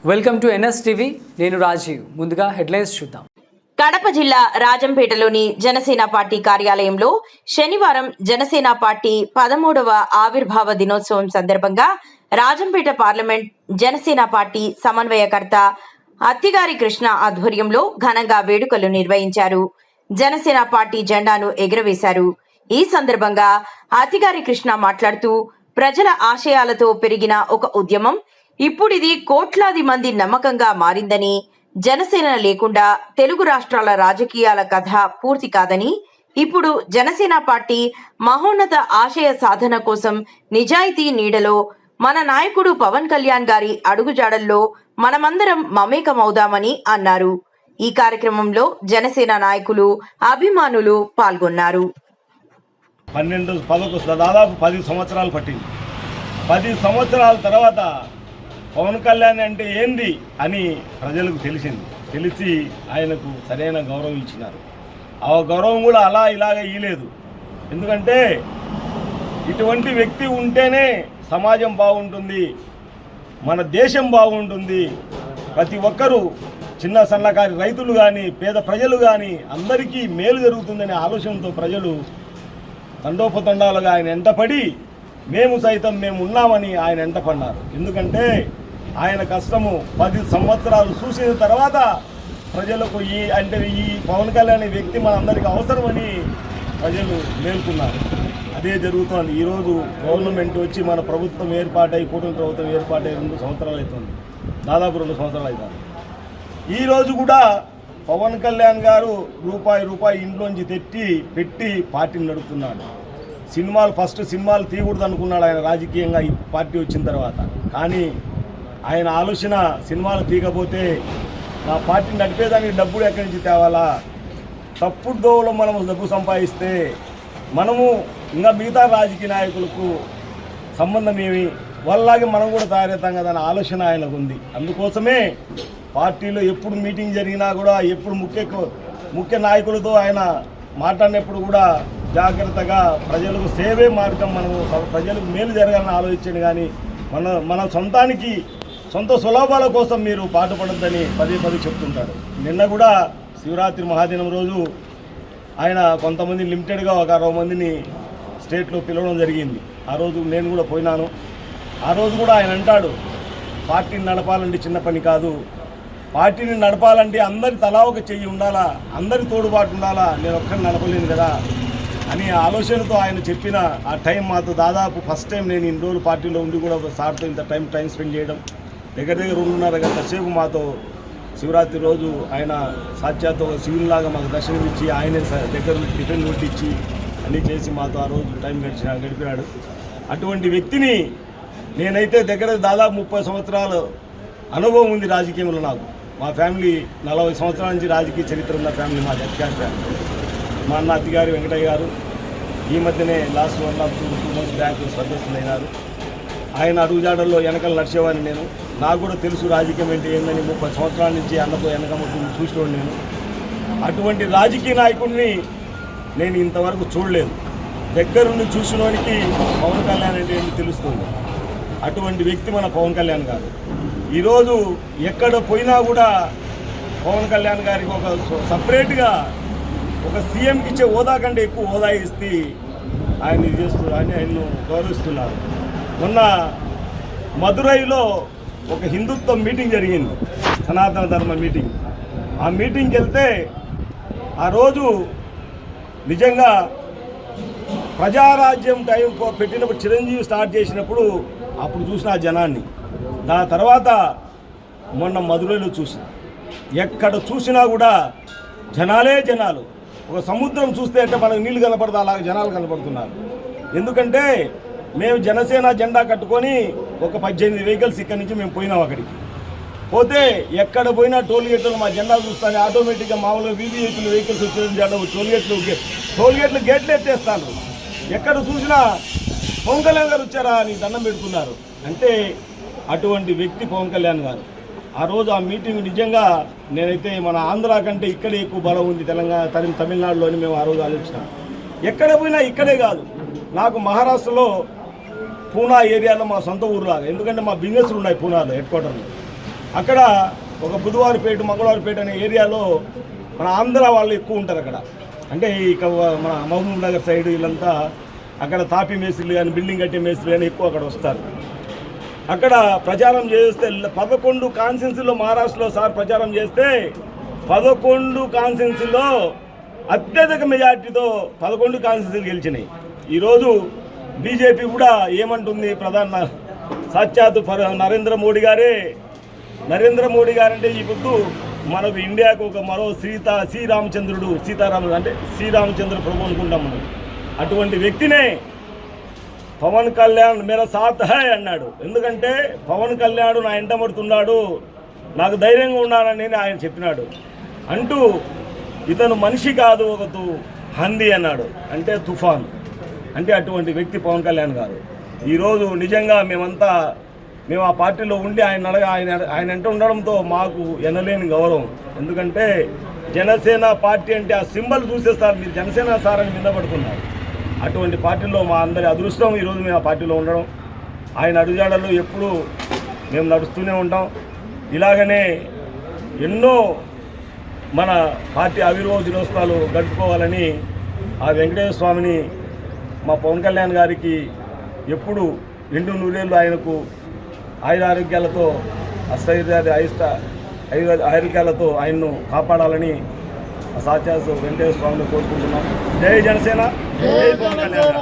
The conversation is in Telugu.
Welcome to NSTV. నేను రాజీవ్. ముందుగా హెడ్లైన్స్ చూద్దాం. కడప జిల్లా రాజంపేటలోని జనసేన పార్టీ కార్యాలయంలో శనివారం జనసేన పార్టీ 13వ ఆవిర్భావ దినోత్సవం సందర్భంగా రాజంపేట పార్లమెంట్ జనసేన పార్టీ సమన్వయకర్త అత్తిగారి కృష్ణ ఆధ్వర్యంలో ఘనంగా వేడుకలు నిర్వహించారు. జనసేన పార్టీ జెండాను ఎగురవేశారు. ఈ సందర్భంగా అత్తిగారి కృష్ణ మాట్లాడుతూ, ప్రజల ఆశయాలతో పెరిగిన ఒక ఉద్యమం ఇప్పుడిది కోట్లాది మంది నమ్మకంగా మారిందని, జనసేన లేకుండా తెలుగు రాష్ట్రాల రాజకీయాల కథ పూర్తి కాదని, ఇప్పుడు జనసేన పార్టీ మహోన్నత ఆశయ సాధన కోసం నిజాయితీ నీడలో మన నాయకుడు పవన్ కళ్యాణ్ గారి అడుగుజాడల్లో మనమందరం మమేకమవుదామని అన్నారు. ఈ కార్యక్రమంలో జనసేన నాయకులు, అభిమానులు పాల్గొన్నారు. దాదాపు 10 సంవత్సరాలు పట్టింది. 10 సంవత్సరాల తర్వాత పవన్ కళ్యాణ్ అంటే ఏంది అని ప్రజలకు తెలిసి ఆయనకు సరైన గౌరవం ఇచ్చినారు. ఆ గౌరవం కూడా అలా ఇలాగ ఇయ్యలేదు. ఎందుకంటే ఇటువంటి వ్యక్తి ఉంటేనే సమాజం బాగుంటుంది, మన దేశం బాగుంటుంది. ప్రతి ఒక్కరూ చిన్న సన్నకారి రైతులు కానీ, పేద ప్రజలు కానీ అందరికీ మేలు జరుగుతుందనే ఆలోచనతో ప్రజలు తండోపతండాలుగా ఆయన ఎంటపడి మేము ఉన్నామని ఆయన ఎంటపడినారు. ఎందుకంటే ఆయన కష్టము 10 సంవత్సరాలు చూసిన తర్వాత ప్రజలకు ఈ పవన్ కళ్యాణ్ వ్యక్తి మనందరికీ అవసరమని ప్రజలు మేల్కొన్నారు. అదే జరుగుతోంది. ఈరోజు గవర్నమెంట్ వచ్చి మన ప్రభుత్వం ఏర్పాటై, కూటమి ప్రభుత్వం ఏర్పాటై 2 సంవత్సరాలు అవుతుంది. దాదాపు 2 సంవత్సరాలు అవుతుంది. ఈరోజు కూడా పవన్ కళ్యాణ్ గారు రూపాయి ఇంట్లోంచి పెట్టి పార్టీని నడుపుతున్నాడు. ఫస్ట్ సినిమాలు తీయకూడదు అనుకున్నాడు ఆయన రాజకీయంగా ఈ పార్టీ వచ్చిన తర్వాత. కానీ ఆయన ఆలోచన సినిమాలు తీయకపోతే నా పార్టీని నడిపేదానికి డబ్బులు ఎక్కడి నుంచి తేవాలా, తప్పుడు దోవలో మనము డబ్బు సంపాదిస్తే మనము ఇంకా మిగతా రాజకీయ నాయకులకు సంబంధం ఏమి, వాళ్ళలాగే మనం కూడా తయారవుతాం కదా అనే ఆలోచన ఆయనకు ఉంది. అందుకోసమే పార్టీలో ఎప్పుడు మీటింగ్ జరిగినా కూడా, ఎప్పుడు ముఖ్య నాయకులతో ఆయన మాట్లాడినప్పుడు కూడా జాగ్రత్తగా ప్రజలకు సేవే మార్గం, మనము ప్రజలకు మేలు జరగాలని ఆలోచించండి. కానీ మన సొంత సులభాల కోసం మీరు పాటుపడద్దని పదే చెప్తుంటాడు. నిన్న కూడా శివరాత్రి మహాదినం రోజు ఆయన కొంతమంది లిమిటెడ్గా ఒక 60 మందిని స్టేట్లో పిలవడం జరిగింది. ఆ రోజు నేను కూడా పోయినాను. ఆ రోజు కూడా ఆయన అంటాడు, పార్టీని నడపాలంటే చిన్న పని కాదు, పార్టీని నడపాలంటే అందరి తలా ఒక చెయ్యి ఉండాలా, అందరి తోడుబాటు ఉండాలా, నేను ఒక్కరిని నడపలేను కదా అని ఆలోచనతో ఆయన చెప్పిన ఆ టైం మాతో దాదాపు ఫస్ట్ టైం నేను ఇన్ని రోజులు పార్టీలో ఉండి కూడా సార్తో ఇంత టైం స్పెండ్ చేయడం, దగ్గర 2.5 గంటల సేపు మాతో శివరాత్రి రోజు ఆయన సాధ్యాతో శివునిలాగా మాకు దర్శనమిచ్చి ఆయనే దగ్గర టిఫిన్ కొట్టించి అన్నీ చేసి మాతో ఆ రోజు టైం గడిపినాడు. అటువంటి వ్యక్తిని నేనైతే దగ్గర దాదాపు 30 సంవత్సరాల అనుభవం ఉంది రాజకీయంలో. నాకు మా ఫ్యామిలీ 40 సంవత్సరాల నుంచి రాజకీయ చరిత్ర ఉన్న ఫ్యామిలీ మా అత్తిగారి ఫ్యామిలీ. మా అన్న అత్తిగారు వెంకటయ్య గారు ఈ మధ్యనే లాస్ట్ 1.5-2 months బ్యాక్ స్వర్గస్థులైనారు. ఆయన అడుగుజాడల్లో వెనకలు నడిచేవాడిని నేను. నాకు కూడా తెలుసు రాజకీయం అంటే ఏందని. 30 సంవత్సరాల నుంచి అన్నతో వెనకముందు చూసేవాడు నేను. అటువంటి రాజకీయ నాయకుడిని నేను ఇంతవరకు చూడలేదు. దగ్గరుండి చూసినోనికి పవన్ కళ్యాణ్ అంటే ఏంటి తెలుస్తుంది. అటువంటి వ్యక్తి మన పవన్ కళ్యాణ్ గారు. ఈరోజు ఎక్కడ పోయినా కూడా పవన్ కళ్యాణ్ గారికి ఒక సపరేట్గా ఒక సీఎంకి ఇచ్చే హోదా కంటే ఎక్కువ హోదా ఇస్తే ఆయన ఆయన్ను గౌరవిస్తున్నారు. మొన్న మదురైలో ఒక హిందుత్వ మీటింగ్ జరిగింది, సనాతన ధర్మ మీటింగ్. ఆ మీటింగ్కి వెళ్తే ఆ రోజు నిజంగా ప్రజారాజ్యం టైం పెట్టినప్పుడు చిరంజీవి స్టార్ట్ చేసినప్పుడు అప్పుడు చూసిన ఆ జనాన్ని. దాని తర్వాత మొన్న మదురైలో చూసిన, ఎక్కడ చూసినా కూడా జనాలు. ఒక సముద్రం చూస్తే అంటే మనకు నీళ్ళు కనపడదు, అలాగే జనాలు కనపడుతున్నారు. ఎందుకంటే మేము జనసేన జెండా కట్టుకొని ఒక 18 వెహికల్స్ ఇక్కడి నుంచి మేము పోయినాం. అక్కడికి పోతే ఎక్కడ పోయినా టోల్ గేట్లు మా జెండా చూస్తాను ఆటోమేటిక్గా మామూలుగా వీవీఐపీ వెహికల్స్ వచ్చే టోల్ గేట్లు ఎత్తేస్తాను. ఎక్కడ చూసినా పవన్ కళ్యాణ్ గారు వచ్చారా అని దండం పెడుతున్నారు. అంటే అటువంటి వ్యక్తి పవన్ కళ్యాణ్ గారు. ఆ రోజు ఆ మీటింగ్ నిజంగా నేనైతే మన ఆంధ్ర కంటే ఇక్కడే ఎక్కువ బలం ఉంది తమిళనాడులోని మేము ఆ రోజు ఆలోచించాం. ఎక్కడ పోయినా ఇక్కడే కాదు, నాకు మహారాష్ట్రలో పూనా ఏరియాలో మా సొంత ఊరులాగా, ఎందుకంటే మా బిజినెస్లు ఉన్నాయి పూనాలో హెడ్ క్వార్టర్లో. అక్కడ ఒక బుధవారిపేట మంగళవారిపేట అనే ఏరియాలో మన ఆంధ్ర వాళ్ళు ఎక్కువ ఉంటారు అక్కడ. అంటే ఇక మన మహబూబ్ నగర్ సైడ్ వీళ్ళంతా అక్కడ తాపి మేస్త్రీలు కానీ బిల్డింగ్ కట్టే మేస్త్రీలు కానీ ఎక్కువ అక్కడ వస్తారు. అక్కడ ప్రచారం చేస్తే 11 కాన్స్టిట్యున్సీలో మహారాష్ట్రలో సార్ ప్రచారం చేస్తే 11 కాన్స్టిట్యున్సీలో అత్యధిక మెజార్టీతో 11 కాన్స్టిట్యున్సీలు గెలిచినాయి. ఈరోజు బీజేపీ కూడా ఏమంటుంది, ప్రధాన సాక్షాత్ నరేంద్ర మోడీ గారంటే ఈ పొద్దు మనకు ఇండియాకు ఒక మరో శ్రీరామచంద్ర ప్రభు అనుకుంటాం మనం. అటువంటి వ్యక్తినే పవన్ కళ్యాణ్ మేరా సాత్ హై అన్నాడు. ఎందుకంటే పవన్ కళ్యాణ్ నా ఎంటబడుతున్నాడు, నాకు ధైర్యంగా ఉండాలని ఆయన చెప్పినాడు. అంటూ ఇతను మనిషి కాదు, ఒక హంది అన్నాడు, అంటే తుఫాన్. అంటే అటువంటి వ్యక్తి పవన్ కళ్యాణ్ గారు. ఈరోజు నిజంగా మేము ఆ పార్టీలో ఉండి ఆయన అంటే ఉండడంతో మాకు ఎనలేని గౌరవం. ఎందుకంటే జనసేన పార్టీ అంటే ఆ సింబల్ చూసేస్తారు, మీరు జనసేన సార్ అని నిందపడుతున్నారు. అటువంటి పార్టీలో మా అందరి అదృష్టం ఈరోజు మేము ఆ పార్టీలో ఉండడం. ఆయన అడుగుజాడల్లో ఎప్పుడూ మేము నడుస్తూనే ఉంటాం. ఇలాగనే ఎన్నో మన పార్టీ ఆవిర్భావ దినోత్సవాలు గడుపుకోవాలని ఆ వెంకటేశ్వర స్వామిని మా పవన్ కళ్యాణ్ గారికి ఎప్పుడు 2 నూరేళ్ళు ఆయనకు ఆయురారోగ్యాలతో ఆరోగ్యాలతో ఆయన్ను కాపాడాలని సాక్షాత్ వెంకటేశ్వర స్వామిని కోరుకుంటున్నాం. జై జనసేన, జై పవన్ కళ్యాణ్.